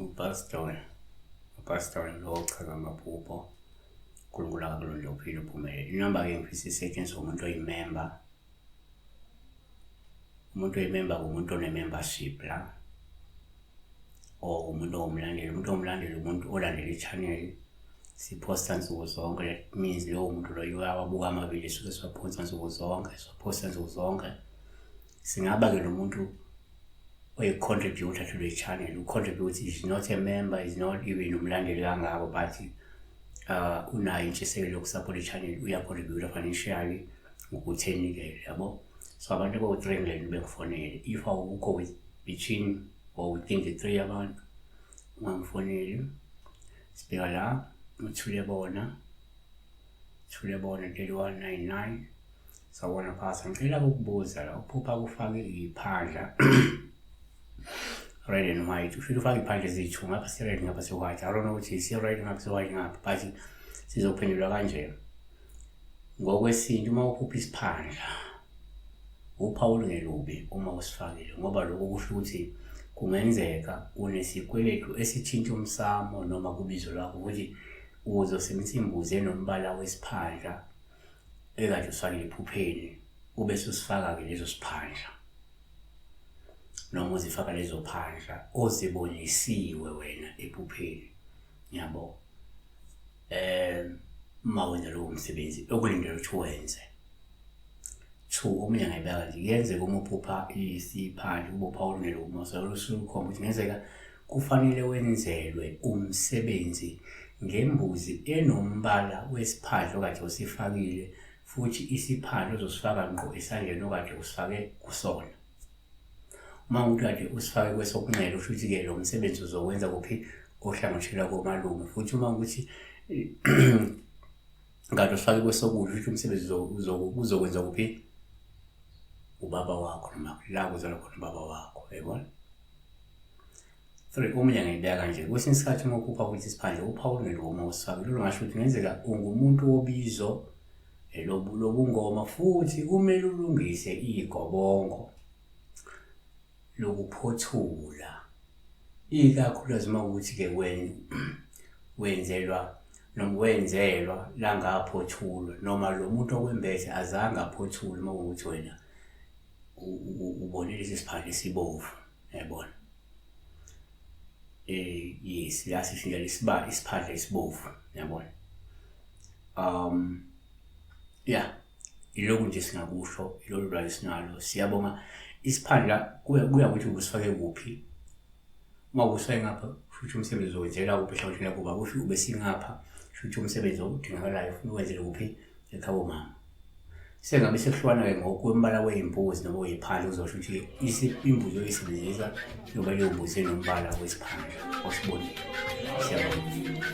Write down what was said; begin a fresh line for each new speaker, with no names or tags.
Upastor lo chaza amaphupho uNkulunkulu akakulonde uphile uphumelele. Inamba-ke ngifisa isetshenziswe umuntu oyimemba. Umuntu oyimemba kumuntu one-membership la, or umuntu owumlandeli. Umuntu owumlandeli umuntu olandela i-channel, siphosta nsuku zonke. That means lowo muntu loyo uyawabuka amabili suke siwaphosta nsuku zonke. Singaba-ke lo muntu oyi-contributor to the channel. U-contribute is not a member, is not even umlandeli kangako, but unayo intshisekelo yokusapota i-channel, uyacontributor financially ngokuthi enikele, yabo. So abantu abawu-3 ngileni bengifonele. If awukho between or within the 3 abantu ungangifoneli. Sibheka la uThulebona 3199. Sawubona phasa, ngicela ukubuza la, uphupha kufake iphandla red and white. Ufike ufake iphandla eziyi-2, ngapha si-red ngapha si-white. I don't know ukuthi si-red ngapha si-white ngapha, but sizophendulwa kanje. Ngokwesintu uma uphupha isiphandla uphawu lungelubi uma usifakile, ngoba lokho kusho ukuthi kungenzeka unesikweletu esithinta umsamo noma kubizo lwakho, ukuthi uzosebenzisa imbuzi enombala wesiphandla ekade usifakile ephupheni, ubese usifaka-ke lezo siphandla, noma uzifaka lezo phandla ozibonisiwe wena ephupheni, yabo. Uma wenza lowo msebenzi okulindele ukuthi wenze. 2, omunye angayibeka nje, kuyenzeka uma uphupha isiphandla ube uphawu lungelubi, masolukhomba ukuthi kungenzeka kufanele wenzelwe umsebenzi ngembuzi enombala wesiphandla okade usifakile, futhi isiphandla ozosifaka ngqo esandleni okade usifake kusona. Uma umuntu kade usifake kwesokunxele, usho ukuthi-ke lo msebenzi uzowenza kuphi? Ohlangothela komalume. Futhi uma ukuthi kade usifake kwesokudla, ukuthi umsebenzi uzokwenza kuphi? Ubaba wakho, noma la kuzalwa khona ubaba wakho, yabona. 3, omunye angayibeka kanje, kwesinye isikhathi uma uphupha ukuthi isiphandla uphawu lungelubi uma usifakile, lolo ngasho ukuthi kungenzeka ungumuntu wobizo lobungoma, futhi kumele ulungise igobongo lokuphothula, ikakhulukazi uma ukuthi-ke wenzelwa la ngaphothulwa, noma lo muntu okwembethe azange aphothule uma kuwukuthi wena ubonile lesi siphandla esibovu, yabona. Yes, la sishintsha isiphandla esibovu, yabona. Ilokhu nje singakusho, ilolu lwazi sinalo. Siyabonga. Isiphandla kuya ukuthi usifake kuphi. Uma usifake ngapha, futhi umsebenzi uzowenzela kuphi ehlangothela kuba, kusho ube singapha, futhi umsebenzi odingakalayo ufuna uwenzele kuphi? Ekhaya mama. Sengabe sekuhlukana-ke ngokwembala wey'mbuzi noma wey'phandla, uzosho ukuthi imbuzi oyisebenzisa yoba leyo mbuzi enombala wesiphandla osibonile. Siyabonga.